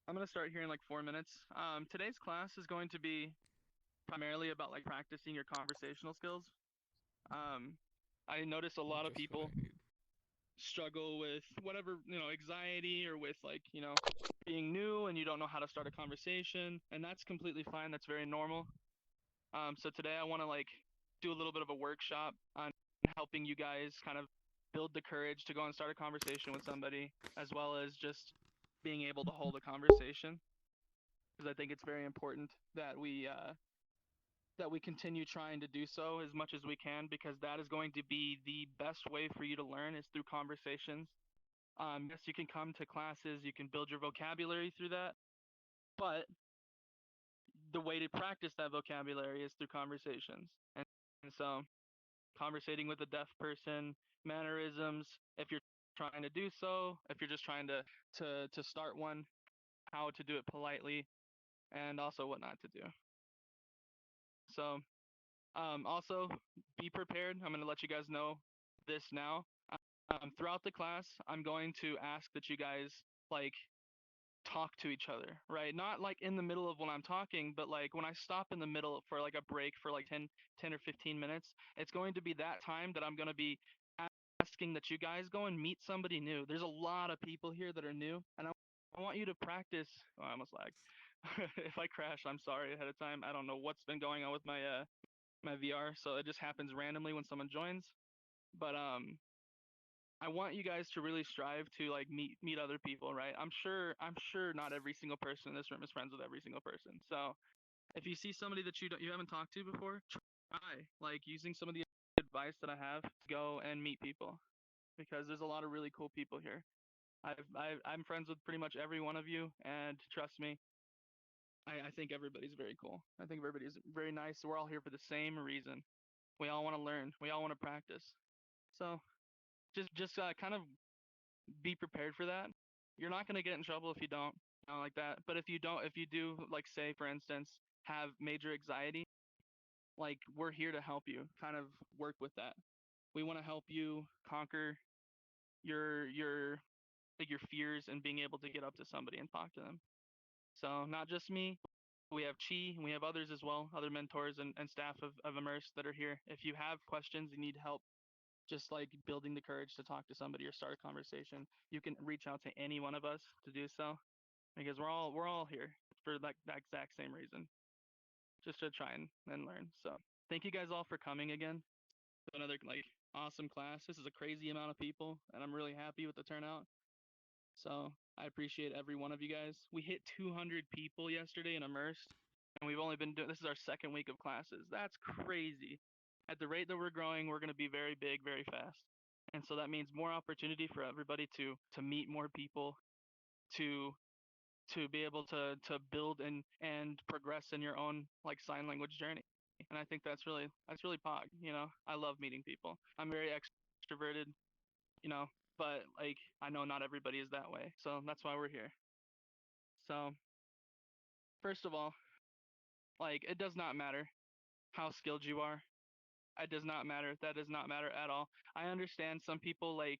I'm gonna start here in like 4 minutes. Today's class is going to be primarily about like practicing your conversational skills. Um, I notice a lot of Just what people I need. struggle with whatever, anxiety or with like, being new and you don't know how to start a conversation, and that's completely fine. That's very normal. So today I want to like do a little bit of a workshop on helping you guys kind of build the courage to go and start a conversation with somebody, as well as just being able to hold a conversation. Because I think it's very important that we continue trying to do so as much as we can, because that is going to be the best way for you to learn is through conversations. Yes, you can come to classes, you can build your vocabulary through that, but the way to practice that vocabulary is through conversations. And so, conversating with a deaf person, mannerisms, if you're trying to do so, if you're just trying to start one, how to do it politely, and also what not to do. So, also, be prepared. I'm going to let you guys know this now. Throughout the class, I'm going to ask that you guys like talk to each other, right? Not like in the middle of when I'm talking, but like when I stop in the middle for like a break for like 10 or 15 minutes, it's going to be that time that I'm going to be asking that you guys go and meet somebody new. There's a lot of people here that are new, and I want you to practice. Oh, I almost lagged. If I crash, I'm sorry ahead of time. I don't know what's been going on with my VR, so it just happens randomly when someone joins. But I want you guys to really strive to like meet other people, right? I'm sure not every single person in this room is friends with every single person. So if you see somebody that you haven't talked to before, try like using some of the advice that I have to go and meet people, because there's a lot of really cool people here. I'm friends with pretty much every one of you, and trust me, I think everybody's very cool. I think everybody's very nice. We're all here for the same reason. We all want to learn. We all want to practice. So just kind of be prepared for that. You're not going to get in trouble if you don't, like that. But if you do, like say for instance, have major anxiety, like we're here to help you kind of work with that. We want to help you conquer your like your fears and being able to get up to somebody and talk to them. So not just me, we have Chi, and we have others as well, other mentors and staff of Immerse that are here. If you have questions, you need help just like building the courage to talk to somebody or start a conversation, you can reach out to any one of us to do so, because we're all here for like that exact same reason, just to try and learn. So thank you guys all for coming again to another like awesome class. This is a crazy amount of people, and I'm really happy with the turnout. So I appreciate every one of you guys. We hit 200 people yesterday in Immersed, and we've only been doing this is our second week of classes. That's crazy. At the rate that we're growing, we're going to be very big, very fast. And so that means more opportunity for everybody to meet more people, to be able to build and progress in your own like sign language journey. And I think that's really pog. I love meeting people. I'm very extroverted, you know, but like I know not everybody is that way. So that's why we're here. So first of all, like it does not matter how skilled you are. It does not matter. That does not matter at all. I understand some people like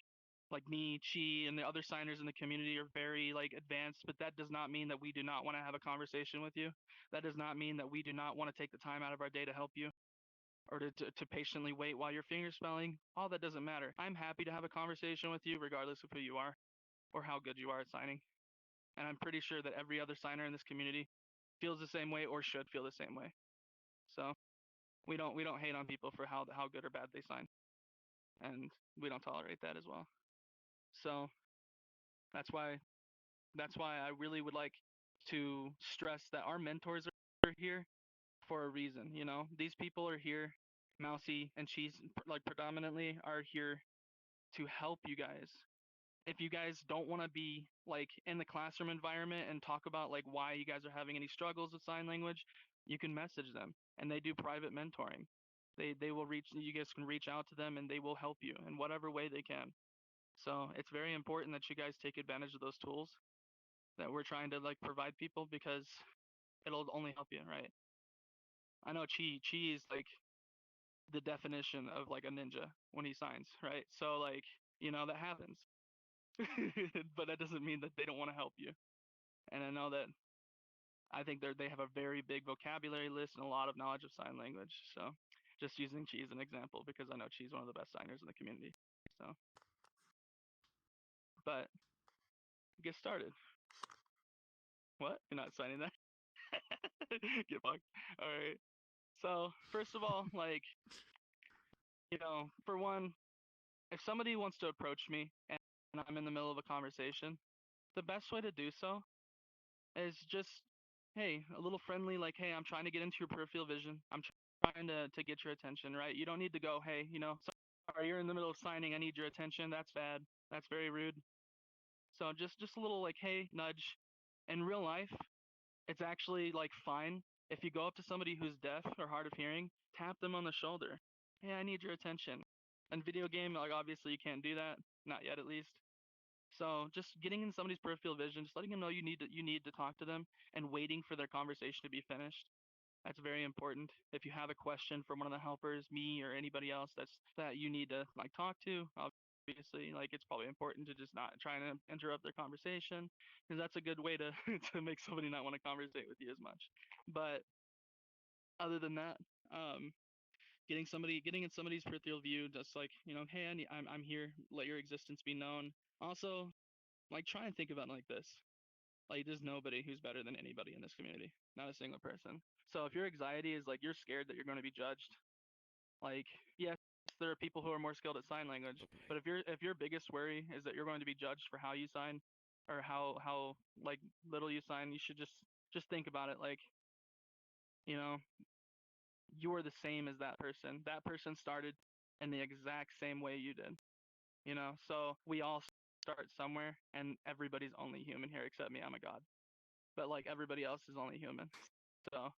me, Chi, and the other signers in the community are very like advanced, but that does not mean that we do not want to have a conversation with you. That does not mean that we do not want to take the time out of our day to help you, or to patiently wait while you're fingerspelling. All that doesn't matter. I'm happy to have a conversation with you regardless of who you are or how good you are at signing. And I'm pretty sure that every other signer in this community feels the same way or should feel the same way. So we don't hate on people for how good or bad they sign, and we don't tolerate that as well. So that's why I really would like to stress that our mentors are here for a reason. These people are here. Mousy and Cheese, like predominantly, are here to help you guys. If you guys don't want to be like in the classroom environment and talk about like why you guys are having any struggles with sign language, you can message them, and they do private mentoring. They will reach you guys can reach out to them, and they will help you in whatever way they can. So it's very important that you guys take advantage of those tools that we're trying to like provide people, because it'll only help you, right? I know Chi is like the definition of like a ninja when he signs, right? So like, that happens. But that doesn't mean that they don't want to help you. and I know that I think they have a very big vocabulary list and a lot of knowledge of sign language. So just using Chi as an example because I know Chi's one of the best signers in the community. So, but get started. What? You're not signing that? Get fucked. All right. So first of all, like for one, if somebody wants to approach me and I'm in the middle of a conversation, the best way to do so is just, hey, a little friendly, like, hey, I'm trying to get into your peripheral vision. I'm trying to get your attention, right? You don't need to go, hey, sorry, you're in the middle of signing. I need your attention. That's bad. That's very rude. So just a little like, hey, nudge. In real life, it's actually like fine if you go up to somebody who's deaf or hard of hearing, tap them on the shoulder. Hey, I need your attention. In video game, like obviously you can't do that, not yet at least. So just getting in somebody's peripheral vision, just letting them know you need to talk to them, and waiting for their conversation to be finished. That's very important. If you have a question from one of the helpers, me or anybody else that you need to like talk to, obviously, like it's probably important to just not try to interrupt their conversation because that's a good way to to make somebody not want to conversate with you as much. But other than that, getting in somebody's peripheral view, just like hey, I'm here. Let your existence be known. Also, like try and think about it like this. Like there's nobody who's better than anybody in this community. Not a single person. So if your anxiety is like you're scared that you're going to be judged, like yes, there are people who are more skilled at sign language, but if your biggest worry is that you're going to be judged for how you sign or how like little you sign, you should just think about it like, you know, you are the same as that person. That person started in the exact same way you did. So we all start somewhere, and everybody's only human here except me. I'm a god. But like everybody else is only human. So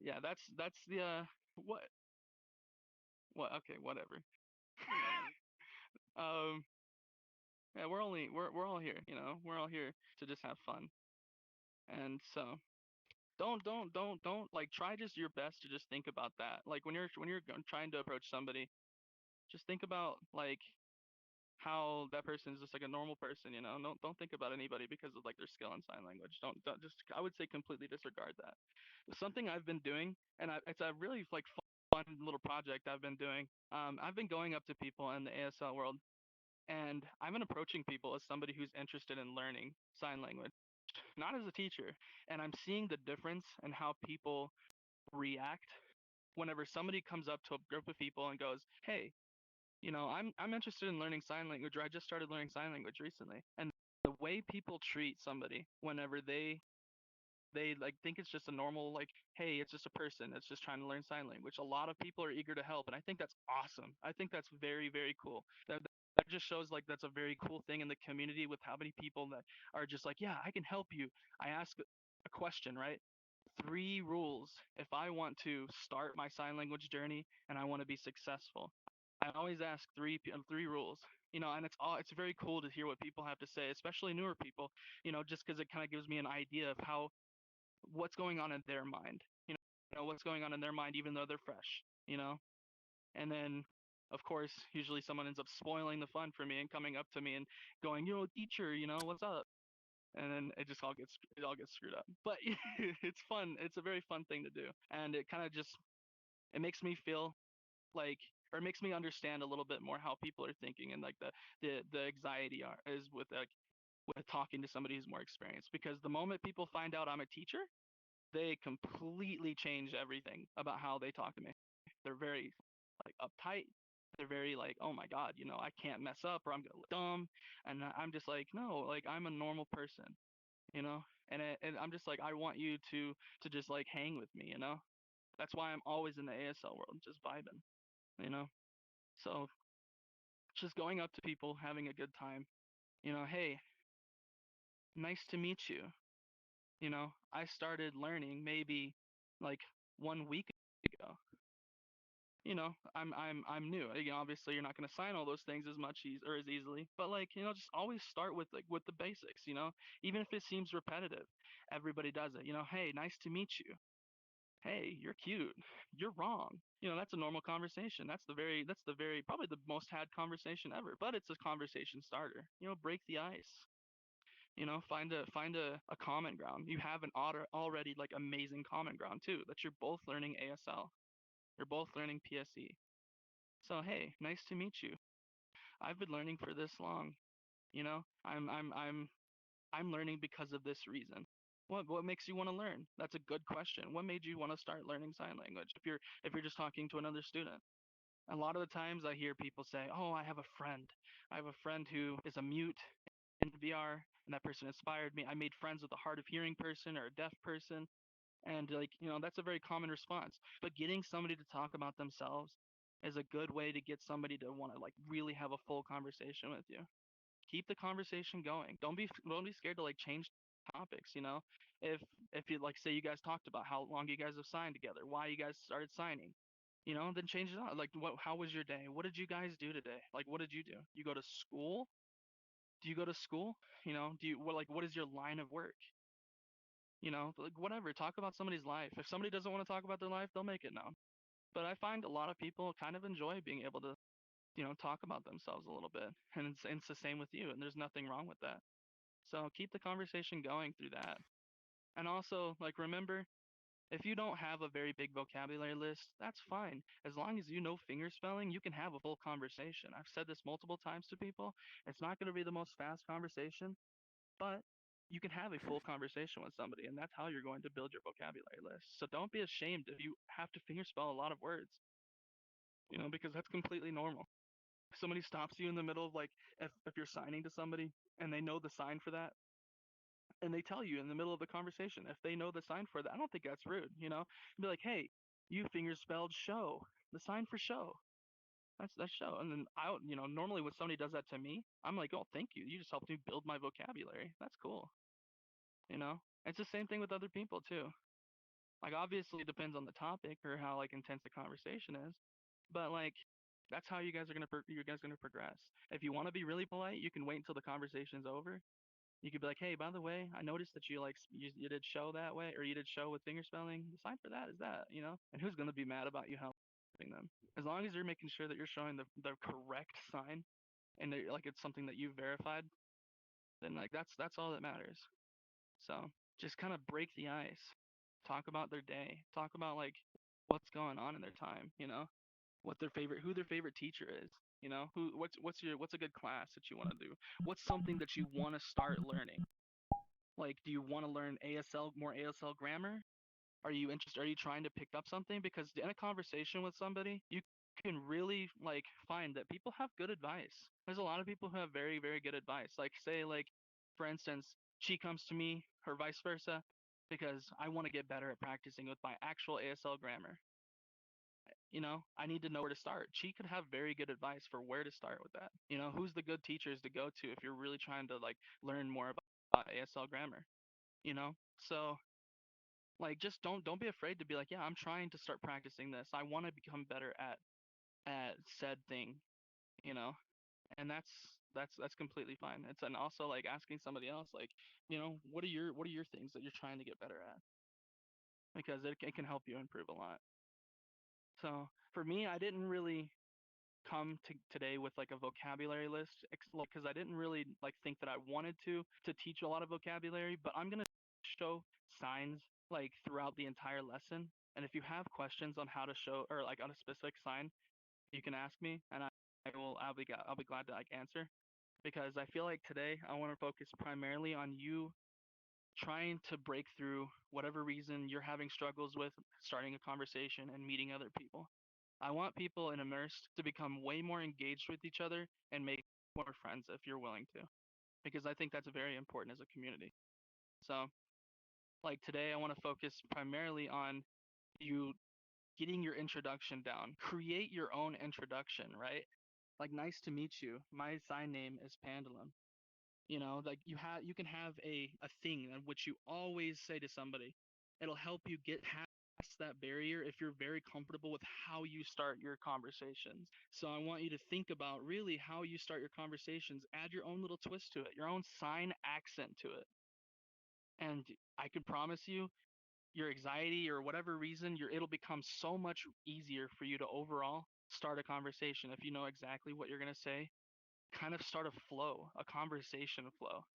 yeah, that's the what okay, whatever. um yeah, we're all here, we're all here to just have fun. And so don't like try just your best to just think about that. Like when you're trying to approach somebody, just think about like how that person is just like a normal person, don't think about anybody because of like their skill in sign language. Don't just I would say completely disregard that. Something I've been doing, and it's a really like fun little project I've been doing. I've been going up to people in the ASL world, and I've been approaching people as somebody who's interested in learning sign language, not as a teacher. And I'm seeing the difference in how people react whenever somebody comes up to a group of people and goes, "Hey, I'm interested in learning sign language, or I just started learning sign language recently." And the way people treat somebody whenever they like think it's just a normal like, hey, it's just a person that's just trying to learn sign language. A lot of people are eager to help, and I think that's awesome. I think that's very, very cool. That just shows like that's a very cool thing in the community with how many people that are just like, yeah, I can help you. I ask a question, right? Three rules if I want to start my sign language journey and I want to be successful. I always ask three rules. And it's very cool to hear what people have to say, especially newer people. Just because it kind of gives me an idea of how what's going on in their mind. What's going on in their mind, even though they're fresh. And then, of course, usually someone ends up spoiling the fun for me and coming up to me and going, teacher, what's up? And then it all gets screwed up. But it's fun. It's a very fun thing to do, and it kind of just it makes me feel like, or it makes me understand a little bit more how people are thinking, and like the anxiety is with talking to somebody who's more experienced. Because the moment people find out I'm a teacher, they completely change everything about how they talk to me. They're very like uptight. They're very like, oh my God, I can't mess up or I'm gonna look dumb. And I'm just like, no, like I'm a normal person, you know. And I'm just like, I want you to just like hang with me, That's why I'm always in the ASL world, just vibing, you know. So just going up to people, having a good time, hey, nice to meet you. I started learning maybe like 1 week ago. I'm new. Obviously you're not going to sign all those things as much or as easily, but like, just always start with like with the basics, even if it seems repetitive. Everybody does it. Hey, nice to meet you. Hey, you're cute. You're wrong. That's a normal conversation. That's the very probably the most had conversation ever, but it's a conversation starter. Break the ice. Find a common ground. You have an already like amazing common ground too, that you're both learning ASL. You're both learning PSE. So hey, nice to meet you. I've been learning for this long. You know, I'm learning because of this reason. What makes you want to learn? That's a good question. What made you want to start learning sign language if you're just talking to another student? A lot of the times I hear people say, "Oh, I have a friend. I have a friend who is a mute in VR, and that person inspired me. I made friends with a hard of hearing person or a deaf person." And like, that's a very common response. But getting somebody to talk about themselves is a good way to get somebody to want to like really have a full conversation with you. Keep the conversation going. Don't be scared to like change topics, If you like say you guys talked about how long you guys have signed together, why you guys started signing, then change it out. Like how was your day? What did you guys do today? Like what did you do? You go to school? Do you go to school? What is your line of work? Like whatever, talk about somebody's life. If somebody doesn't want to talk about their life, they'll make it known. But I find a lot of people kind of enjoy being able to, talk about themselves a little bit. And it's the same with you, and there's nothing wrong with that. So keep the conversation going through that. And also, like, remember, if you don't have a very big vocabulary list, that's fine. As long as you know finger spelling, you can have a full conversation. I've said this multiple times to people. It's not going to be the most fast conversation, but you can have a full conversation with somebody, and that's how you're going to build your vocabulary list. So don't be ashamed if you have to finger spell a lot of words, because that's completely normal. If somebody stops you in the middle of like, if you're signing to somebody and they know the sign for that, and they tell you in the middle of the conversation, if they know the sign for that, I don't think that's rude, Be like, hey, you finger spelled show, the sign for show. That's show. And then normally when somebody does that to me, I'm like, oh, thank you. You just helped me build my vocabulary. That's cool. you know it's the same thing with other people too. Like obviously it depends on the topic or how like intense the conversation is, but like that's how you guys are gonna progress. If you want to be really polite, you can wait until the conversation's over. You could be like, hey, by the way, I noticed that you did show that way, or you did show with finger spelling. The sign for that is that. And who's gonna be mad about you helping them? As long as you're making sure that you're showing the correct sign, and like it's something that you've verified, then like that's all that matters. So just kind of break the ice. Talk about their day. Talk about like what's going on in their time. Who their favorite teacher is. What's a good class that you want to do? What's something that you want to start learning? Like, do you want to learn more ASL grammar? Are you trying to pick up something? Because in a conversation with somebody, you can really like find that people have good advice. There's a lot of people who have very, very good advice. Like say like, for instance, she comes to me or vice versa because I want to get better at practicing with my actual ASL grammar. I need to know where to start. She could have very good advice for where to start with that. Who's the good teachers to go to if you're really trying to like learn more about ASL grammar, So like just don't be afraid to be like, yeah, I'm trying to start practicing this. I want to become better at said thing, you know. And that's completely fine. And also like asking somebody else like, what are your things that you're trying to get better at? Because it can help you improve a lot. So for me, I didn't really come to today with like a vocabulary list because I didn't really like think that I wanted to teach a lot of vocabulary, but I'm gonna show signs like throughout the entire lesson. And if you have questions on how to show or like on a specific sign, you can ask me, and I'll be glad to like answer. Because I feel like today I want to focus primarily on you trying to break through whatever reason you're having struggles with starting a conversation and meeting other people. I want people in Immersed to become way more engaged with each other and make more friends if you're willing to, because I think that's very important as a community. So, like today, I want to focus primarily on you getting your introduction down. Create your own introduction, right? Like, nice to meet you. My sign name is Pandalum. Like you can have a thing in which you always say to somebody. It'll help you get past that barrier if you're very comfortable with how you start your conversations. So I want you to think about really how you start your conversations. Add your own little twist to it, your own sign accent to it. And I can promise you, your anxiety or whatever reason, it'll become so much easier for you to overall start a conversation if you know exactly what you're going to say. Kind of start a flow, a conversation flow.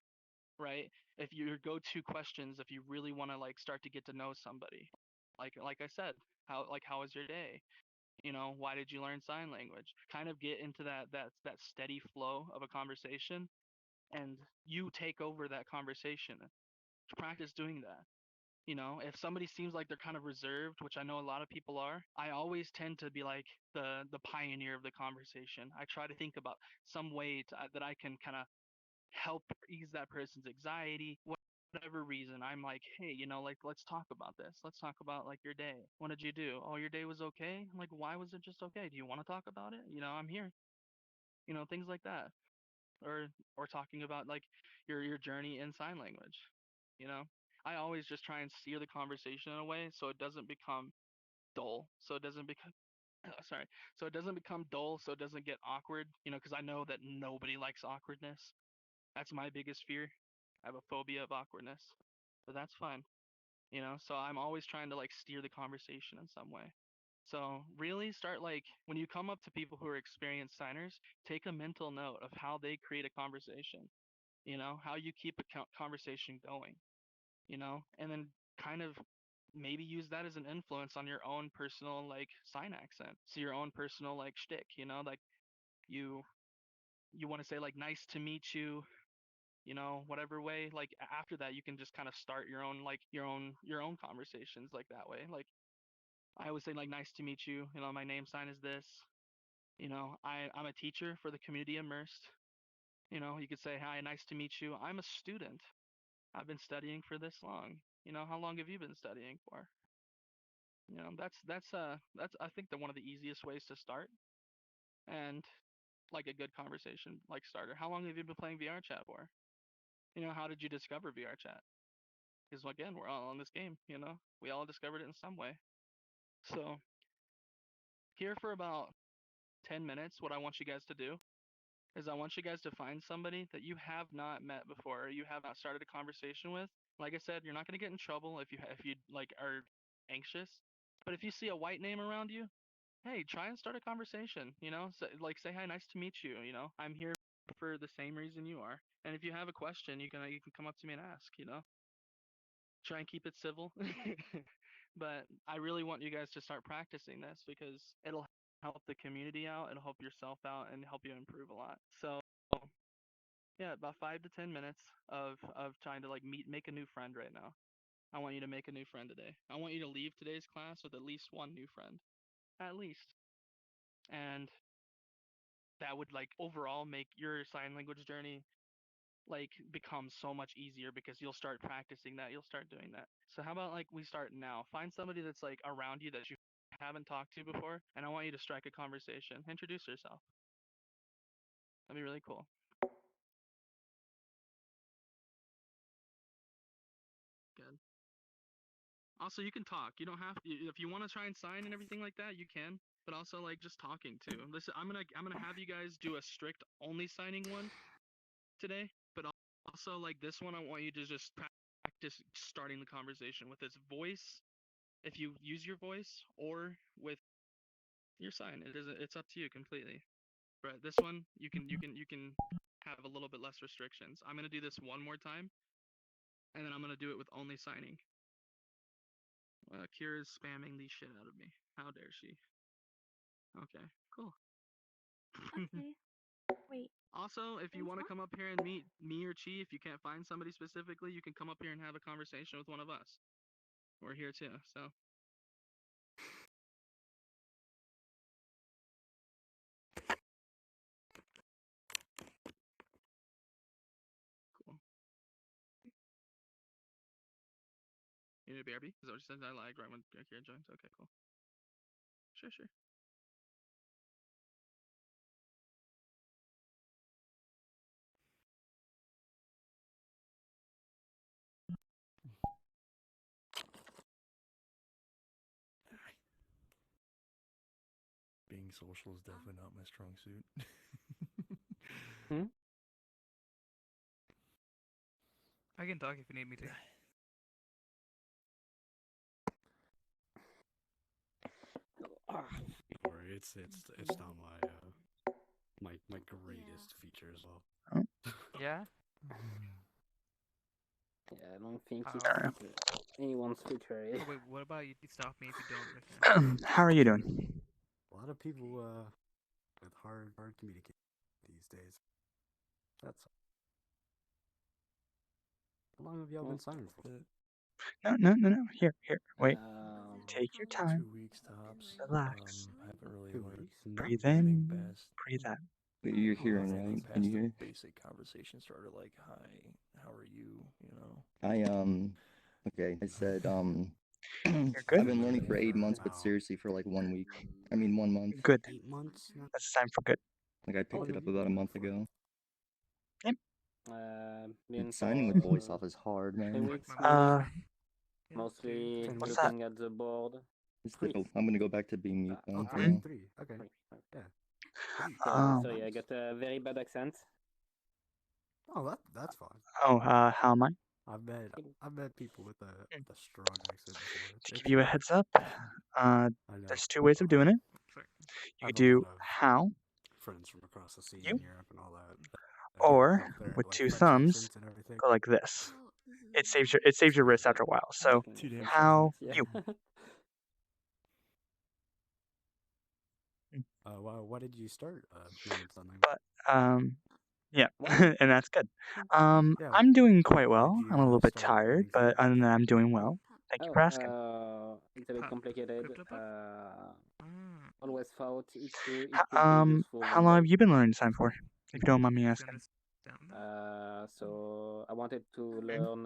right? If your go-to questions, if you really want to like start to get to know somebody, like I said, how was your day? Why did you learn sign language? Kind of get into that steady flow of a conversation, and you take over that conversation. Practice doing that. If somebody seems like they're kind of reserved, which I know a lot of people are, I always tend to be like the pioneer of the conversation. I try to think about some way that I can kind of help ease that person's anxiety, whatever reason. I'm like, hey, like let's talk about this. Let's talk about like your day. What did you do? Oh, your day was okay. I'm like, why was it just okay? Do you want to talk about it? I'm here. Things like that. Or talking about like your journey in sign language. You know, I always just try and steer the conversation in a way so it doesn't become dull. So it doesn't become sorry. So it doesn't become dull. So it doesn't get awkward. Because I know that nobody likes awkwardness. That's my biggest fear. I have a phobia of awkwardness, but that's fine. So I'm always trying to like steer the conversation in some way. So really start like when you come up to people who are experienced signers, take a mental note of how they create a conversation, how you keep a conversation going, and then kind of maybe use that as an influence on your own personal like sign accent. So your own personal like shtick, like you you want to say like nice to meet you, whatever way. Like after that, you can just kind of start your own like your own conversations like that way. Like I always say like nice to meet you. My name sign is this. I'm a teacher for the community immersed. You could say hi, nice to meet you. I'm a student. I've been studying for this long. How long have you been studying for? That's I think the one of the easiest ways to start and like a good conversation like starter. How long have you been playing VR chat for? How did you discover VR chat? Because again, we're all on this game. We all discovered it in some way. So here for about 10 minutes, what I want you guys to do is I want you guys to find somebody that you have not met before or you have not started a conversation with. Like I said, you're not going to get in trouble if you like are anxious. But if you see a white name around you, hey, try and start a conversation. Like say hi, nice to meet you. I'm here for the same reason you are. And if you have a question, you can come up to me and ask. Try and keep it civil. But I really want you guys to start practicing this because it'll help the community out, it'll help yourself out, and help you improve a lot. So yeah, about 5 to 10 minutes of trying to like make a new friend right now. I want you to make a new friend today. I want you to leave today's class with at least one new friend, at least, and that would like overall make your sign language journey like become so much easier because you'll start practicing that. You'll start doing that. So how about like we start now? Find somebody that's like around you that you haven't talked to before, and I want you to strike a conversation. Introduce yourself. That'd be really cool. Good. Also, you can talk. You don't have if you want to try and sign and everything like that, you can. But also like just talking too. Listen, I'm gonna have you guys do a strict only signing one today, but also like this one, I want you to just practice starting the conversation with its voice if you use your voice or with your sign. It's up to you completely. But this one you can have a little bit less restrictions. I'm gonna do this one more time, and then I'm gonna do it with only signing. Kira's spamming the shit out of me. How dare she? Okay, cool. Okay. Wait. Also, if you want to come up here and meet me or Chi, if you can't find somebody specifically, you can come up here and have a conversation with one of us. We're here too, so cool. You need a BRB? Is that what you said? I lied right when Kira joined. Okay, cool. Sure, sure. Being social is definitely not my strong suit. I can talk if you need me to. Or it's not my greatest feature as well. Yeah? Yeah, I don't think How- it's anyone's future. Oh, wait, what about you? Stop me if you don't recognize. How are you doing? A lot of people with hard communication these days. That's how long have y'all been signing for? No. Here. Wait. Take your 2 time. weeks tops. Relax. I haven't really 2 learned weeks? Breathe anything in. past. Breathe out. Wait, you're hearing, Anything right? past Can you the hear? basic conversation starter like, hi, how are you? You know. Okay, I said, You're good? I've been learning for 8 months, but seriously for like 1 week. I mean, 1 month. Good. 8 months now. That's the time for good. Like, I picked it up about a month ago. Been Signing for with voice off is hard, 3 man. weeks. Uh, Mostly Ten What's looking at the board. I'm gonna go back to being mute Oh, now. three? 3. Okay. Yeah. Sorry, I got a very bad accent. Oh, that's fine. Oh, how am I? I've met people with a strong accent before. To give you a heads up, I know. there's 2 ways of doing it. Sorry. You I could have a do lot of how, friends from across the sea You? in Europe and all that. or have their, with like, 2 French thumbs, accents and everything. go like this. It saves your wrist after a while. So Too damn how Yeah. you? Why did you start learning sign language? But yeah, What? and that's good. Yeah, I'm doing quite why'd well. you, I'm a little bit start learning tired, but sign other than that, I'm doing well. Thank you for asking. It's a bit complicated. Ah, Always thought it could be useful How one long have day. you been learning sign for? If you don't mind me to asking. understand that. So I wanted to learn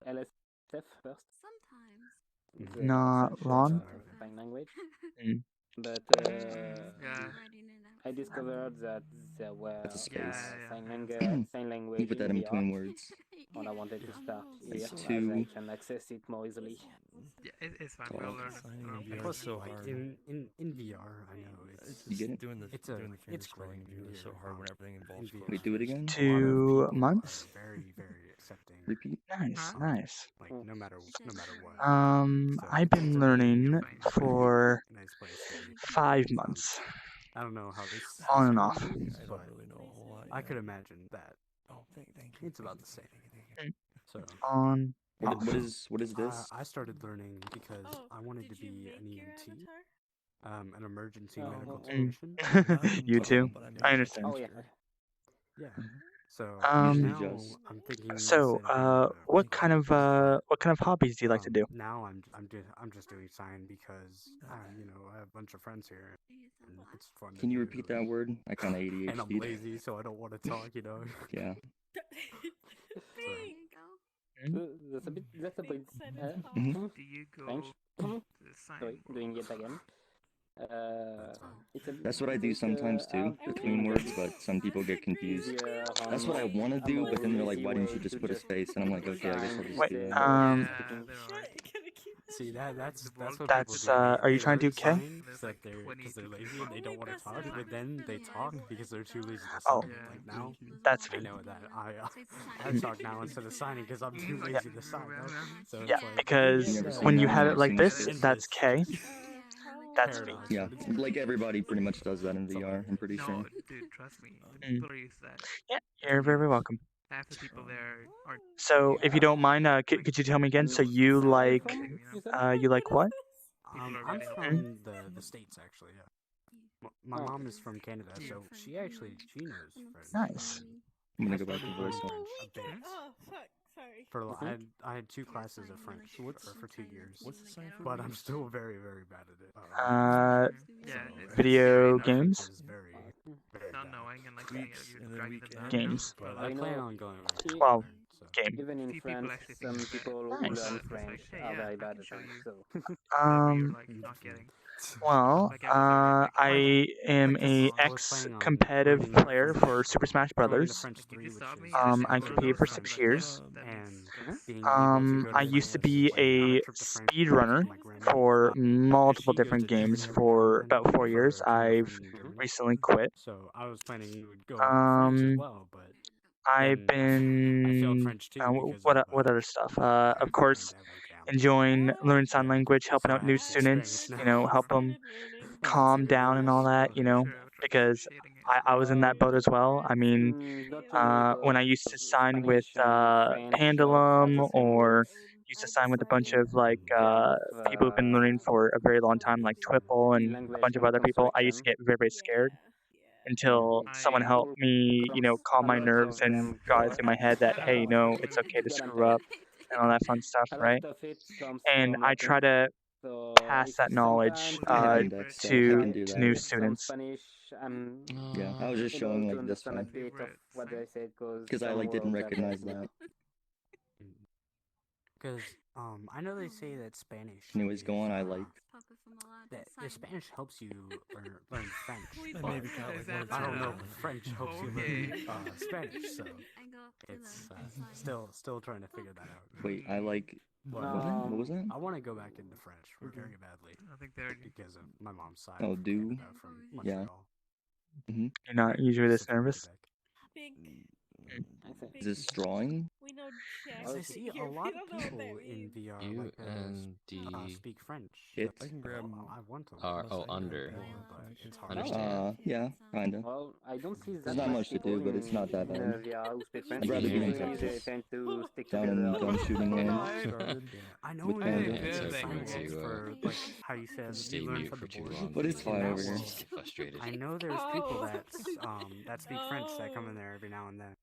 LSF first. Sometimes. The Not French long? sign language. Mm. But Yeah. I discovered that there were That's a space. sign You language put that in in VR, between words. and I wanted to start here It's as I two. can access it more easily. Yeah, it's fine. Oh, We'll learn it. signing We'll in figure VR it is out. so Like, hard. In VR, I know it's You get it? doing the it's finger it's scrolling great view in is so VR. hard when everything involves VR. close Wait, do it again? A lot of 2 people months? are very accepting. Repeat? Nice, Huh? nice. Like no matter what. So I've it's been a learning really for nice place to be. 5 months, I don't know how this on is and for off. you, I but don't really know a whole lot. I could imagine that Oh, thank you. it's about the same. So On, What, off. what is this? I started learning because I wanted to be an EMT, an emergency medical technician. You too? But mean, I understand. Oh yeah. Yeah. So Usually now just- I'm thinking. So, instead of being what kind of hobbies do you like to do? Now I'm just doing sign because I have a bunch of friends here and it's fun. Can you repeat that word? I kind of ADHD. And I'm lazy, so I don't want to talk. Yeah. That's a bit. Mhm. do you go French. to the sign? Sorry, doing it again. That's what I do sometimes too, between words, but some people get confused. That's what I want to do, but then they're like, why didn't you just put a space? And I'm like, okay, I guess I'll just Wait, do that. Yeah, there are. See that's what That's, people do. are you trying to do K? K? There's That like they're 20 because they're to lazy 25. and they don't want to talk, but then they talk because they're too lazy to Oh. sign. Like now, That's I me. know that I talk now instead of signing because I'm too lazy to sign. So Yeah, it's like, because You never when seen you that? have I've it like seen this, this. that's K. That's me. paradox, Yeah, but it's like everybody pretty much does that in VR, I'm pretty No, sure. dude, trust me. The Mm. people are used to that. Yeah, you're very welcome. Half the people there are. So, if you don't mind, could you tell me again? So you like, you like what? People are I'm really from the States actually. Yeah. My Oh. mom is from Canada, so she knows French. Nice. I'm gonna I go back to started voice. learning French a bit. Oh, fuck. Sorry. I had 2 classes of French for 2 years, What's the sign for? but I'm still very bad at it. Yeah, it's Video my French games? is very not bad. knowing and like Weeks, saying it, and you're then dragging them down. weekends. Games. But I I plan know. on going. Well, So. game. Even in Few people France, actually think some it's bad. people who Nice. learn It's like, French hey, are yeah, very I bad can at show it. you. So Whatever you're Um, like not getting. well, Like I I am like a this song. ex-competitive learning player French. for Super Smash Going to Brothers. French Like, you 3, just which saw is me, I just competed for those 6 like, years. that and means being able to go to I used to France, be like, on a trip to France speedrunner with my grandma. for multiple She goes different to Germany games every for now and then about 4 for years. her training I've from Germany. recently quit. So I was planning we would go to France as well, but I've then I failed been French too because what of what other stuff? Of I course, didn't have a camera. enjoying learning sign Yeah. language, helping So I out had new to speak Spanish students. now. You know, help them calm down and all that. You know, because I was in that boat as well. I mean, when I used to sign with Pandalum or used to sign with a bunch of like people who've been learning for a very long time, like Twipple and a bunch of other people, I used to get very, very scared until someone helped me, calm my nerves and got it through my head that, hey, it's okay to screw up and all that fun stuff, A right? lot of it comes And from I Latin. try to So pass that knowledge I have to index, so I can do to that. new some students. Spanish. I'm Yeah, I was just able showing to like this understand a one bit of what I said because I like didn't recognize that. Because I know they say that Spanish. Anyways, go on. I like. That Spanish helps you learn French. Maybe I don't know if French helps you learn Spanish, so it's still trying to figure that out. Wait, I like. What was that? I want to go back into French very badly. I think they already. Because of my mom's side. Oh, from do? Canada, from Montreal. Mm-hmm. You're not usually this nervous. Is this drawing? We know Jack. I see a lot of people in VR speak French. It. I can grab. I want to. Under. But it's hard. Understand. Yeah, kinda. Well, I don't see that There's not much to do, but it's not that bad. I'd rather be in Texas. Tend to stick Down in together. gun shooting range. I know With you Panda. did Yeah, some thank science you, for like how you said Stay you learned mute from for the too board. long. But it's fine over here. Just get frustrated. I know there's people that speak French that come in there every now and then.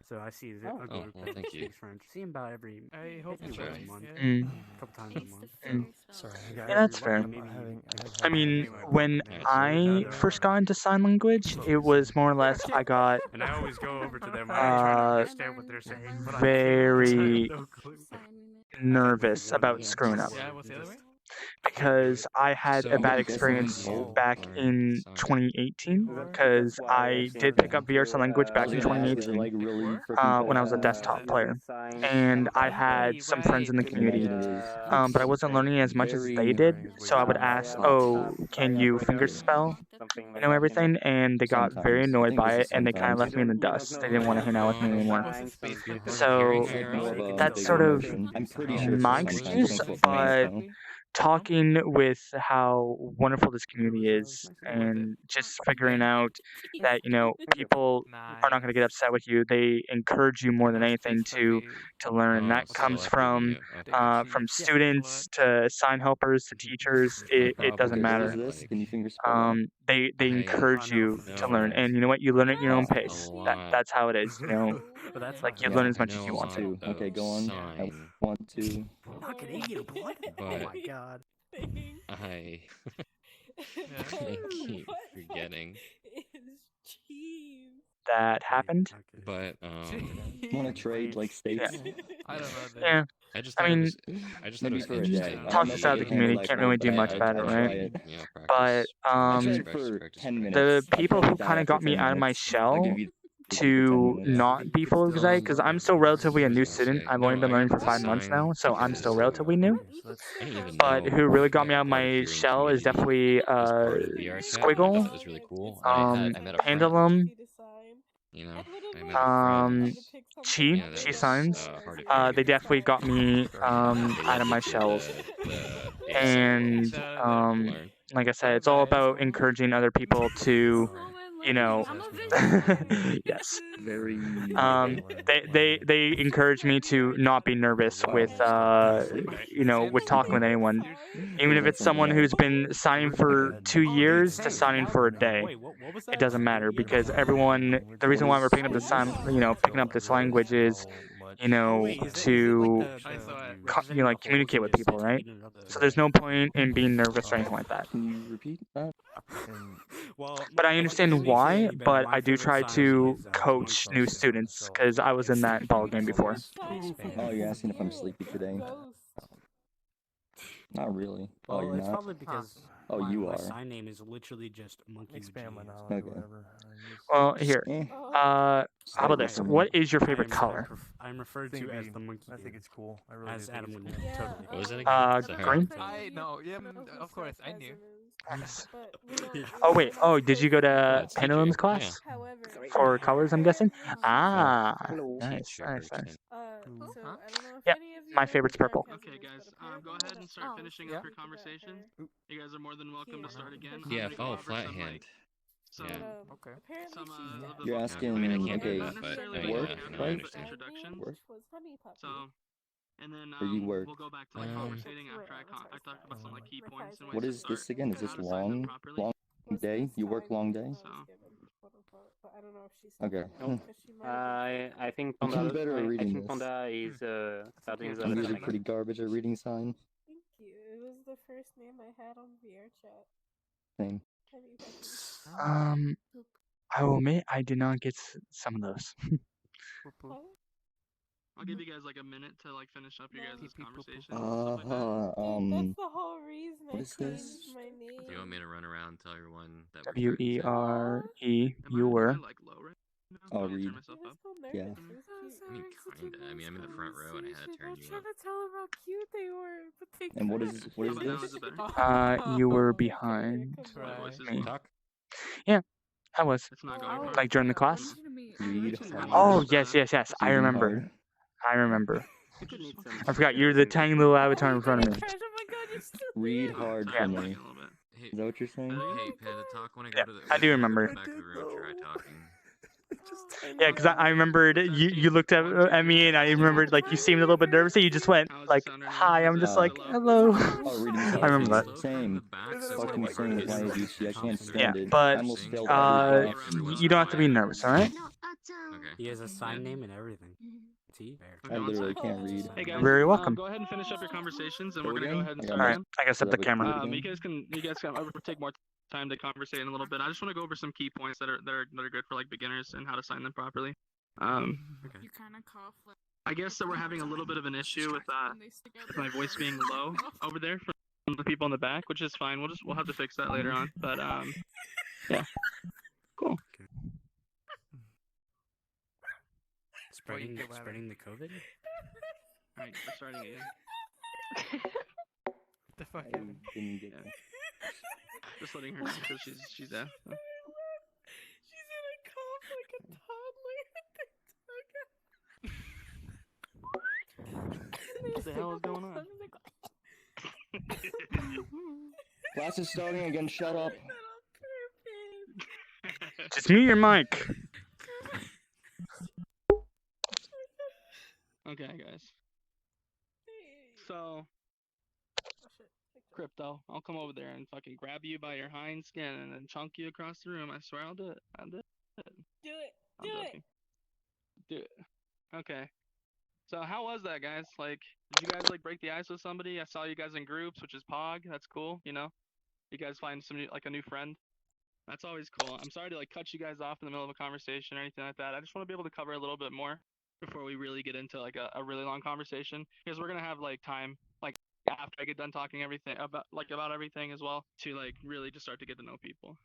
So I see a group well, that thank you. speaks French. See them about every I hope maybe that's once right. a month, Mm. a couple times a month. Mm. Sorry. Yeah, that's fair. I mean, when I first got into sign language, it was more or less I got And I always go over to them when I try to understand what they're saying, but I can't very because I have no clue. nervous about screwing up Yeah, what's the other way? because I had a bad experience back in 2018 because I did pick up VR sign language back in 2018 like really when I was a desktop player, and I had some friends in the community, but I wasn't learning as much as they did. So I would ask, "Oh, can you finger spell?" Everything, and they got very annoyed by it, and they kind of left me in the dust. They didn't want to hang out with me anymore. So that's sort of I'm pretty sure my it's excuse, sometimes but talking with how wonderful this community is and just figuring out that people are not going to get upset with you. They encourage you more than anything to learn, and that comes from students to sign helpers to teachers. It doesn't What is matter. this? Can you finger spell that? They encourage you to learn, and you know what? You learn at your own pace. That's how it is. But that's Like you Yeah, learn as much as you want to. Okay, go on. I want to. not Canadian blood. Oh my god. I keep forgetting. That happened. But Want to trade like states? I don't know. Yeah. I just I thought mean, it was Maybe for a day. interesting. I Talk don't us know out of if the you handle community life can't well, really but do much I'd about it, try right? it. But Practice. I tried Practice, for practice, 10 practice. minutes. the people I'd who probably kind die of got after me 10 out of my minutes. I'll shell give you to 10 minutes. not be full excited because I'm still relatively a new student. I've only been learning for 5 months now, so I'm still relatively new. I didn't even But know who really got me that out of hard my of hearing shell is community definitely was part of VR chat. I thought Squiggle, that was really cool. I met a friend. Pendulum, You know, I met a friend. Yeah, that was ChiSigns. hard of hearing. They definitely got me They out of my led you shells. through the basic And to learn. like I said, it's all about encouraging other people to, yes. Very. They encourage me to not be nervous with with talking with anyone, even if it's someone who's been signing for 2 years to signing for a day. It doesn't matter because everyone. The reason why we're picking up this language is to communicate with people, right? So there's no point in being nervous or anything like that. Can you repeat that? But I understand why, but I do try to coach new students because I was in that ball game before. Oh, you're asking if I'm sleepy today? Not really. Oh, Well, you're it's not? probably because Oh, you my are. sign name is literally just monkey. Expand my G. knowledge Okay. or whatever. Well, here. Eh. How about this? Slightly. What is your favorite I'm color? I'm referred to as the monkey. I think dude. it's cool. I really As do think Adam it's would cool. know. Totally. What was it again? Sorry. Green? I know. Yeah, of course, I knew. Nice. Oh wait. Oh, did you go to it's TJ. Pendulum's class However, for colors? I'm guessing. Ah, Hello. nice. Teacher Nice. person. so I don't know if Yep, any of you my are favorite's purple. Okay, guys, go ahead and start finishing up your conversation. You guys are more than welcome to start again. I'm Yeah, gonna go follow over flat some, hand. So Okay. Apparently some she's of the You're vocabulary, asking, I mean, I can't okay, do that, but necessarily I, like work, no, I vocabulary, but understand. introductions. Work? was Honey Puppy. So, and then Or you work? we'll go back to like conversating after I talked about some like key points and What ways to is start this again? Is and this how to sign them long properly. day? You work long day? So But I don't know if she's Okay. I think I'm Panda. better at I reading think this. Panda is starting the I'm usually lesson. pretty garbage at reading sign. Thank you. It was the first name I had on VR chat. Same. Honey Puppy. I will admit I did not get some of those. I'll give you guys like a minute to like finish up your guys' conversation. That's the whole reason What I is changed this? my name. Do you want me to run around and tell everyone that we're W starting E soon? R E. Am You were. I like low right now? I'll I'll read. turn myself up. Yeah. I mean, kinda. I mean, I'm in the front row and I had to turn you up. trying to tell them how cute they were, but they And what couldn't. is How about now? Is this? it better? You were Okay, behind come My on. voice is me. low. Talk? Yeah, I was. It's not going far. Like during the class? Read Oh, hard. yes. I Reading remember. hard. I remember. You could need some. I forgot, you're the tiny little avatar in front of me. Oh my god, you're still Read hard Yeah. for me. A little bit. Hey, Is that what you're saying? hey, Panda, talk when I go Yeah, to the. I do remember. Back to the room, try talking. Yeah, because I remembered you looked at me and I remembered like you seemed a little bit nervous and you just went like, hi. I'm just like, hello. Oh, reading I remember signs. that. Same. Fucking same with my ADHD. I can't stand Yeah, it. but I almost failed every class. you don't have to be nervous, all right? Okay. He has a sign name and everything. See? I literally can't read. Hey guys, You're very welcome. go ahead and finish up your conversations, and Go we're gonna again? go ahead and I got start All right, again. I gotta set the Love it. camera. You guys can take more time to conversate in a little bit. I just want to go over some key points that are good for like beginners and how to sign them properly. You kind of cough. Like, I guess that we're having a little bit of an issue with my voice being low over there from the people in the back, which is fine. We'll have to fix that later on. But yeah, cool. Spreading the COVID? Alright, we're starting again. The fuck? I didn't get that. Just letting her know because she's deaf. So. she's gonna cough like a toddler. What the hell is going on? Class is starting again. Shut up. Just mute your mic. Okay, guys. So, Crypto, I'll come over there and fucking grab you by your hind skin and then chunk you across the room. I swear I'll do it. I'll do it. Do it. I'm joking. Do it. Okay. So how was that, guys? Like, did you guys like break the ice with somebody? I saw you guys in groups, which is Pog. That's cool. You know, you guys find some a new friend. That's always cool. I'm sorry to like cut you guys off in the middle of a conversation or anything like that. I just want to be able to cover a little bit more before we really get into like a really long conversation, because we're gonna have like time like after I get done talking about everything as well to like really just start to get to know people.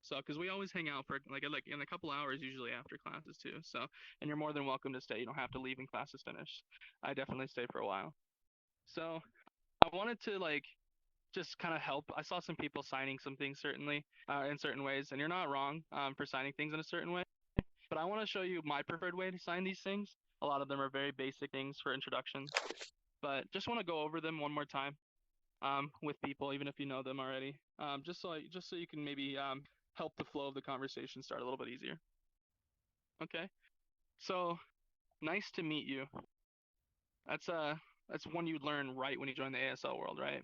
So, because we always hang out for like in a couple hours usually after classes too. So, and you're more than welcome to stay. You don't have to leave when class is finished. I definitely stay for a while. So, I wanted to like just kind of help. I saw some people signing some things certainly in certain ways, and you're not wrong for signing things in a certain way. But I want to show you my preferred way to sign these things. A lot of them are very basic things for introductions, but just want to go over them one more time with people, even if you know them already, just so you can maybe help the flow of the conversation start a little bit easier. Okay, so nice to meet you. That's one you learn right when you join the ASL world, right?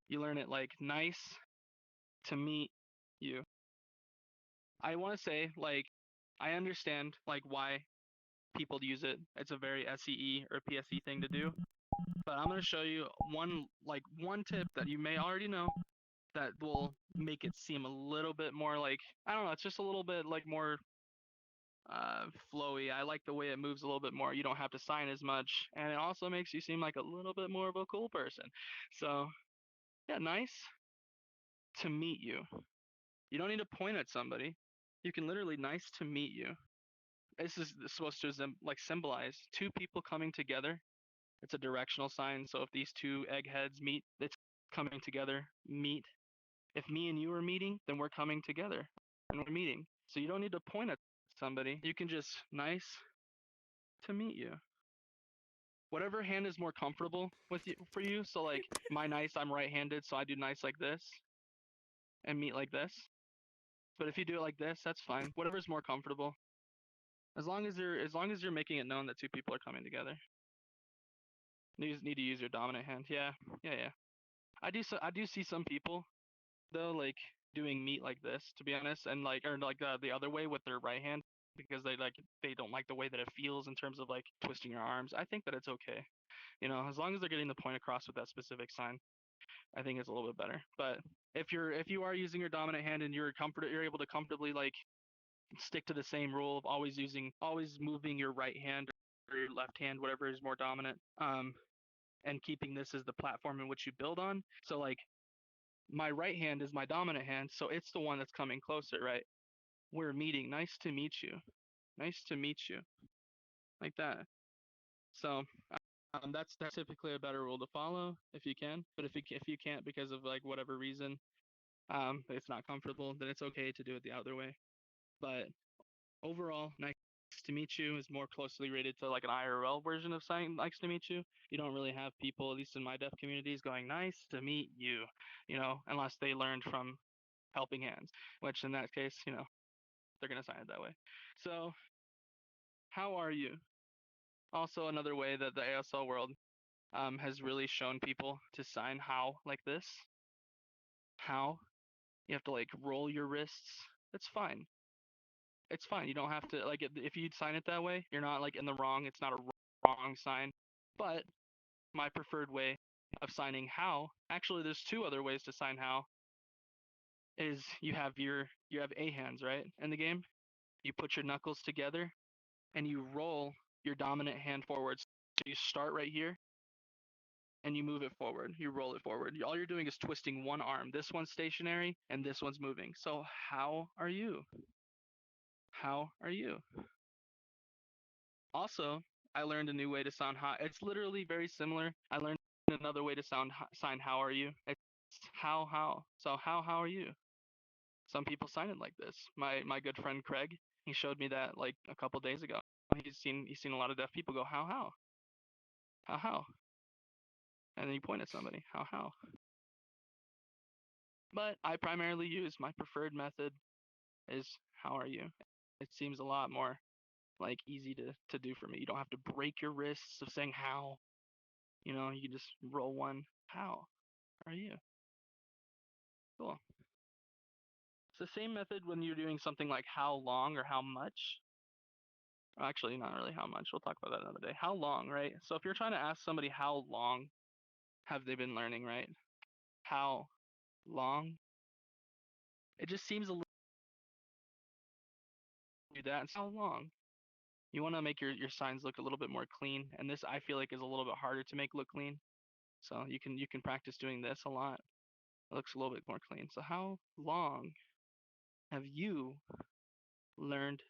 You learn it like nice to meet you. I want to say like I understand like why people use it. It's a very SEE or PSE thing to do. But I'm going to show you one tip that you may already know that will make it seem a little bit more like, I don't know, it's just a little bit like more flowy. I like the way it moves a little bit more. You don't have to sign as much, and it also makes you seem like a little bit more of a cool person. So, yeah, nice to meet you. You don't need to point at somebody. You can literally nice to meet you. This is supposed to symbolize two people coming together. It's a directional sign. So if these two eggheads meet, it's coming together. Meet. If me and you are meeting, then we're coming together and we're meeting. So you don't need to point at somebody. You can just nice to meet you. Whatever hand is more comfortable for you. So like my nice, I'm right-handed, so I do nice like this and meet like this. But if you do it like this, that's fine. Whatever's more comfortable. As long as you're making it known that two people are coming together. You just need to use your dominant hand. Yeah. I do see some people though, like doing meat like this, to be honest, and like the other way with their right hand because they don't like the way that it feels in terms of like twisting your arms. I think that it's okay. As long as they're getting the point across with that specific sign, I think it's a little bit better. But if you are using your dominant hand and you're able to comfortably like stick to the same rule of always moving your right hand or your left hand, whatever is more dominant, and keeping this as the platform in which you build on. So like my right hand is my dominant hand, so it's the one that's coming closer, right? We're meeting. Nice to meet you. Nice to meet you. Like that. So that's typically a better rule to follow if you can. But if you can't because of like whatever reason, it's not comfortable, then it's okay to do it the other way. But overall, nice to meet you is more closely rated to like an IRL version of saying nice to meet you. You don't really have people, at least in my deaf communities, going nice to meet you, unless they learned from helping hands, which in that case, they're going to sign it that way. So how are you? Also another way that the ASL world has really shown people to sign how like this. How? You have to like roll your wrists. It's fine. It's fine. You don't have to like if you sign it that way, you're not like in the wrong. It's not a wrong sign. But my preferred way of signing how, actually there's two other ways to sign how, is you have A hands, right? In the game. You put your knuckles together and you roll your dominant hand forward. So you start right here and you move it forward. You roll it forward. All you're doing is twisting one arm. This one's stationary and this one's moving. So how are you? How are you? Also, I learned a new way to sound how. It's literally very similar. I learned another way to sign how are you. It's how. So how are you? Some people sign it like this. My good friend Craig, he showed me that like a couple days ago. He's seen a lot of deaf people go how, and then you point at somebody how. But I primarily use my preferred method is how are you. It seems a lot more like easy to do for me. You don't have to break your wrists of saying how. You can just roll one. How are you? Cool. It's the same method when you're doing something like how long or how much. Actually, not really how much. We'll talk about that another day. How long, right? So if you're trying to ask somebody how long have they been learning, right? How long? It just seems a little do that. It's how long? You want to make your signs look a little bit more clean, and this I feel like is a little bit harder to make look clean. So you can practice doing this a lot. It looks a little bit more clean. So how long have you learned to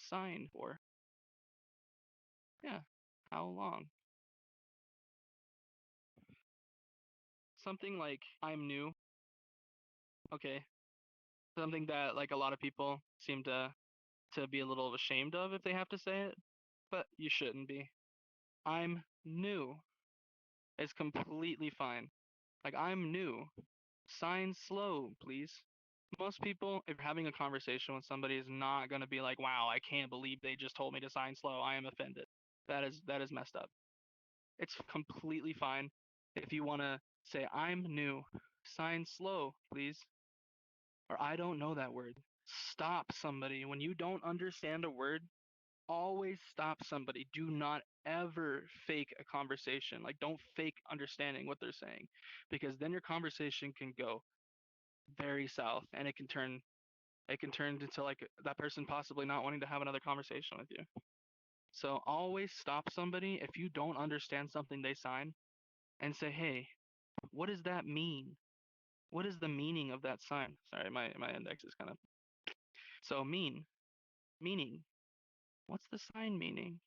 sign for? Yeah, how long? Something like I'm new. Okay. Something that like a lot of people seem to be a little ashamed of if they have to say it, but you shouldn't be. I'm new. It's completely fine. Like I'm new. Sign slow, please. Most people, if you're having a conversation with somebody, is not gonna be like, "Wow, I can't believe they just told me to sign slow. I am offended." That is messed up. It's completely fine if you wanna say, "I'm new. Sign slow, please." Or I don't know that word. Stop somebody. When you don't understand a word, always stop somebody. Do not ever fake a conversation. Like don't fake understanding what they're saying, because then your conversation can go very south and it can turn into like that person possibly not wanting to have another conversation with you. So always stop somebody if you don't understand something they sign and say, "Hey, what does that mean? What is the meaning of that sign?" Sorry, my index is kind of so meaning. What's the sign meaning?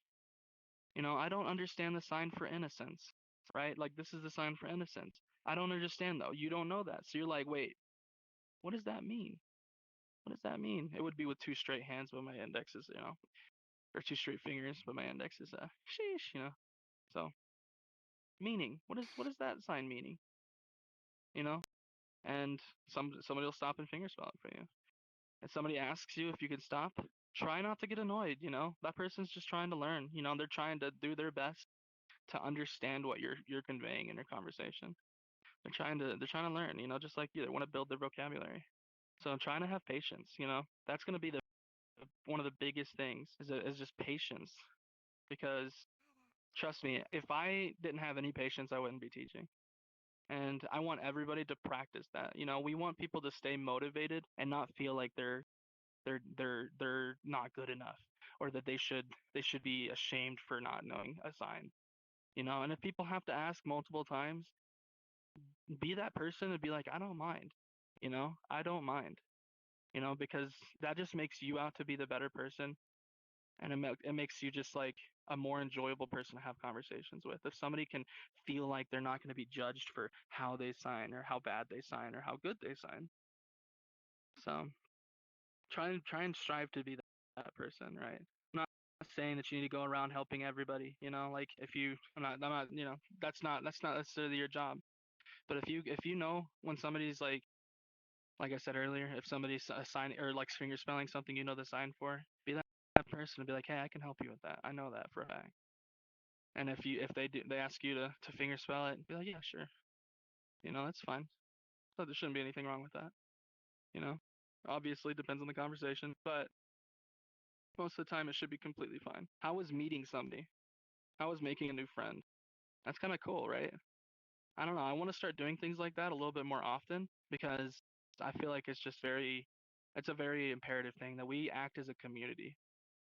I don't understand the sign for innocence, right? Like this is the sign for innocence. I don't understand though. You don't know that. So you're like, wait, what does that mean? What does that mean? It would be with two straight hands, but my index is, or two straight fingers, but my index is, sheesh. So meaning, what is that sign meaning? And somebody will stop and finger spell it for you. and somebody asks you if you can stop, try not to get annoyed. That person's just trying to learn. They're trying to do their best to understand what you're conveying in your conversation. They're trying to learn. Just like you, they want to build their vocabulary. So I'm trying to have patience. That's gonna be the one of the biggest things is just patience, because trust me, if I didn't have any patience, I wouldn't be teaching. And I want everybody to practice that. We want people to stay motivated and not feel like they're not good enough, or that they should be ashamed for not knowing a sign. And if people have to ask multiple times, be that person and be like, I don't mind. I don't mind. Because that just makes you out to be the better person, and it makes you just like a more enjoyable person to have conversations with. If somebody can feel like they're not going to be judged for how they sign, or how bad they sign, or how good they sign. So try and strive to be that person, right? I'm not saying that you need to go around helping everybody. Like if you, I'm not, that's not necessarily your job. But if you know when somebody's like I said earlier, if somebody's signing or like finger spelling something, the sign for, be that person and be like, hey, I can help you with that. I know that for a fact. And if they ask you to finger spell it, be like, yeah, sure. That's fine. So there shouldn't be anything wrong with that. You know, Obviously it depends on the conversation, but most of the time it should be completely fine. How was meeting somebody? How was making a new friend? That's kind of cool, right? I don't know. I want to start doing things like that a little bit more often, because I feel like it's a very imperative thing that we act as a community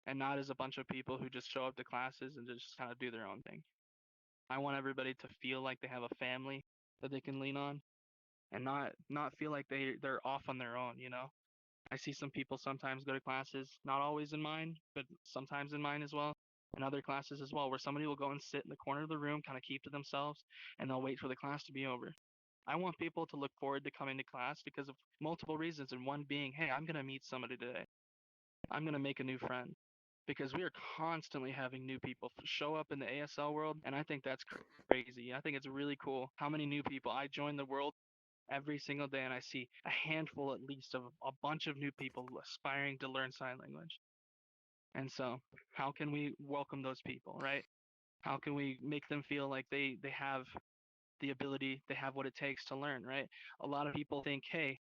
and not as a bunch of people who just show up to classes and just kind of do their own thing. I want everybody to feel like they have a family that they can lean on, and not feel like they're off on their own. I see some people sometimes go to classes, not always in mine, but sometimes in mine as well, and other classes as well, where somebody will go and sit in the corner of the room, kind of keep to themselves, and they'll wait for the class to be over. I want people to look forward to coming to class because of multiple reasons, and one being, hey, I'm going to meet somebody today. I'm going to make a new friend. Because we are constantly having new people show up in the ASL world, and I think that's crazy. I think it's really cool how many new people. I join the world every single day, and I see a handful at least of a bunch of new people aspiring to learn sign language. And so, how can we welcome those people, right? How can we make them feel like they have the ability, they have what it takes to learn, right? A lot of people think, hey,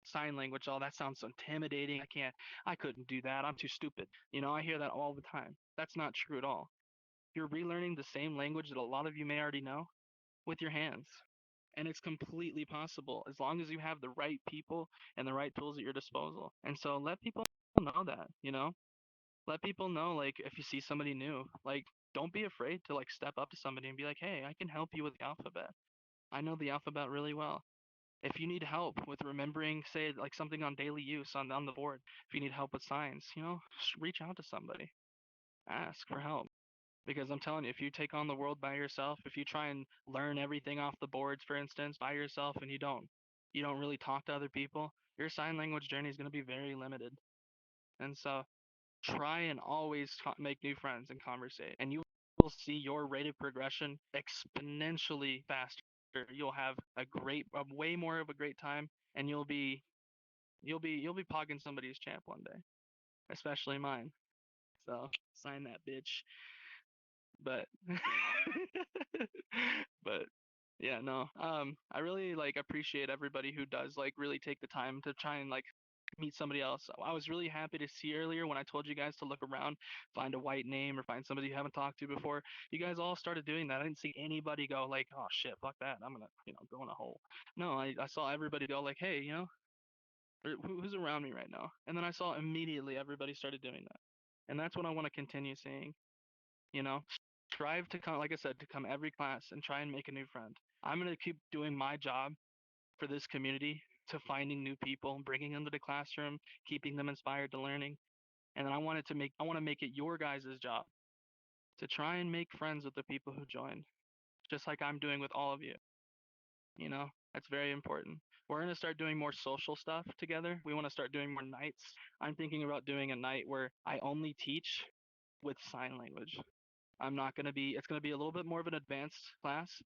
sign language, oh, that sounds so intimidating. I couldn't do that. I'm too stupid. I hear that all the time. That's not true at all. You're relearning the same language that a lot of you may already know with your hands. And it's completely possible as long as you have the right people and the right tools at your disposal. And so let people know that. Let people know, like, if you see somebody new, like, don't be afraid to like step up to somebody and be like, hey, I can help you with the alphabet. I know the alphabet really well. If you need help with remembering, say, like something on daily use on the board, if you need help with signs, reach out to somebody. Ask for help. Because I'm telling you, if you take on the world by yourself, if you try and learn everything off the boards, for instance, by yourself, and you don't really talk to other people, your sign language journey is going to be very limited. And so try and always make new friends and conversate, and you will see your rate of progression exponentially faster. You'll have a way more of a great time, and you'll be pogging somebody's champ one day, especially mine. So sign that bitch. But but yeah, no. I really like appreciate everybody who does like really take the time to try and like meet somebody else. I was really happy to see earlier when I told you guys to look around, find a white name or find somebody you haven't talked to before. You guys all started doing that. I didn't see anybody go like, oh shit, fuck that. I'm gonna, go in a hole. No, I saw everybody go like, hey, who's around me right now? And then I saw immediately everybody started doing that. And that's what I want to continue seeing. You know, strive to come, like I said, to come every class and try and make a new friend. I'm going to keep doing my job for this community, to finding new people, bringing them to the classroom, keeping them inspired to learning. And then I want to make it your guys' job to try and make friends with the people who join, just like I'm doing with all of you. That's very important. We're going to start doing more social stuff together. We want to start doing more nights. I'm thinking about doing a night where I only teach with sign language. It's going to be a little bit more of an advanced class,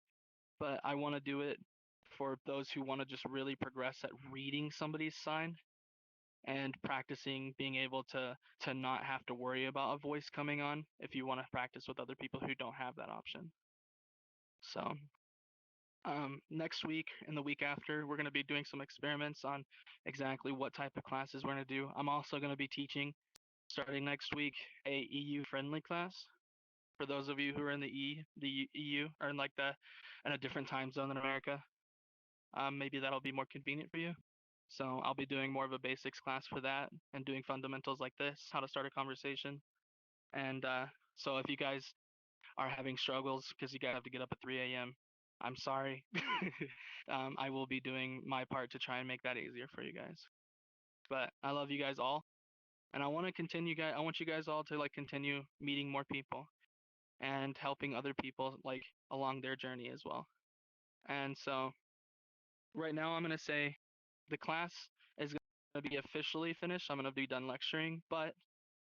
but I want to do it for those who want to just really progress at reading somebody's sign. and practicing being able to not have to worry about a voice coming on if you want to practice with other people who don't have that option. So next week and the week after, we're going to be doing some experiments on exactly what type of classes we're going to do. I'm also going to be teaching, starting next week, a EU friendly class. For those of you who are in the EU, or in a different time zone than America, maybe that'll be more convenient for you. So I'll be doing more of a basics class for that and doing fundamentals like this, how to start a conversation. And so if you guys are having struggles because you guys have to get up at 3 a.m., I'm sorry. I will be doing my part to try and make that easier for you guys. But I love you guys all, and I want you guys all to continue meeting more people and helping other people along their journey as well. And so right now I'm gonna say the class is gonna be officially finished. I'm gonna be done lecturing, but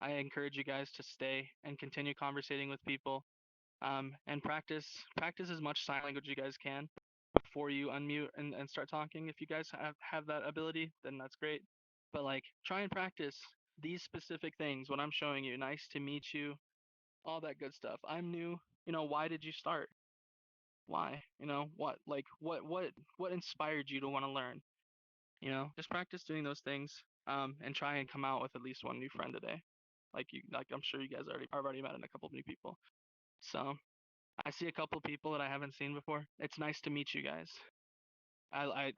I encourage you guys to stay and continue conversating with people. And practice as much sign language you guys can before you unmute and start talking. If you guys have that ability, then that's great. But try and practice these specific things, what I'm showing you. Nice to meet you, all that good stuff. I'm new. Why did you start? Why? What inspired you to want to learn? Just practice doing those things. And try and come out with at least one new friend a day. I'm sure you guys already met a couple of new people. So I see a couple of people that I haven't seen before. It's nice to meet you guys. I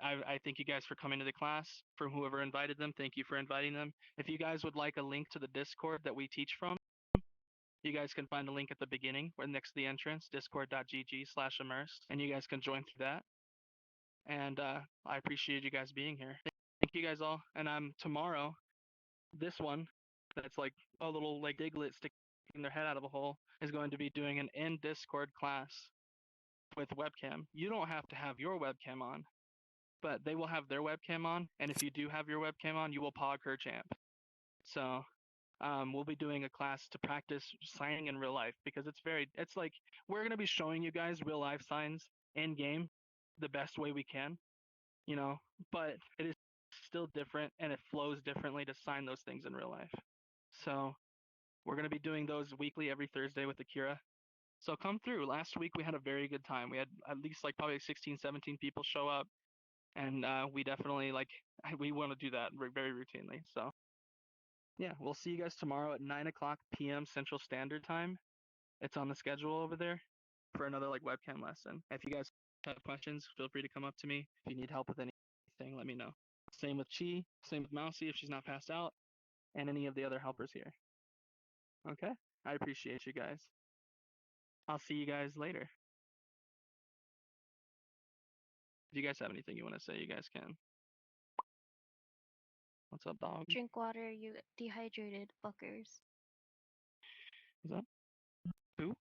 thank you guys for coming to the class. For whoever invited them, thank you for inviting them. If you guys would like a link to the Discord that we teach from, you guys can find a link at the beginning or next to the entrance, discord.gg/immersed, and you guys can join through that. And I appreciate you guys being here. Thank you guys all. And tomorrow, this one, that's like a little diglet sticking their head out of a hole, is going to be doing an in Discord class with webcam. You don't have to have your webcam on, but they will have their webcam on. And if you do have your webcam on, you will pog her champ. So we'll be doing a class to practice signing in real life, because we're going to be showing you guys real life signs in game the best way we can, but it is still different and it flows differently to sign those things in real life. So we're going to be doing those weekly every Thursday with Akira. So come through. Last week we had a very good time. We had at least probably 16, 17 people show up, and we definitely we want to do that very routinely. So yeah, we'll see you guys tomorrow at 9:00 p.m. Central Standard Time. It's on the schedule over there for another webcam lesson. If you guys have questions, feel free to come up to me. If you need help with anything, let me know. Same with Chi, same with Mousy if she's not passed out, and any of the other helpers here. Okay? I appreciate you guys. I'll see you guys later. If you guys have anything you want to say, you guys can. What's up, dog? Drink water, you dehydrated fuckers. Is that? Who?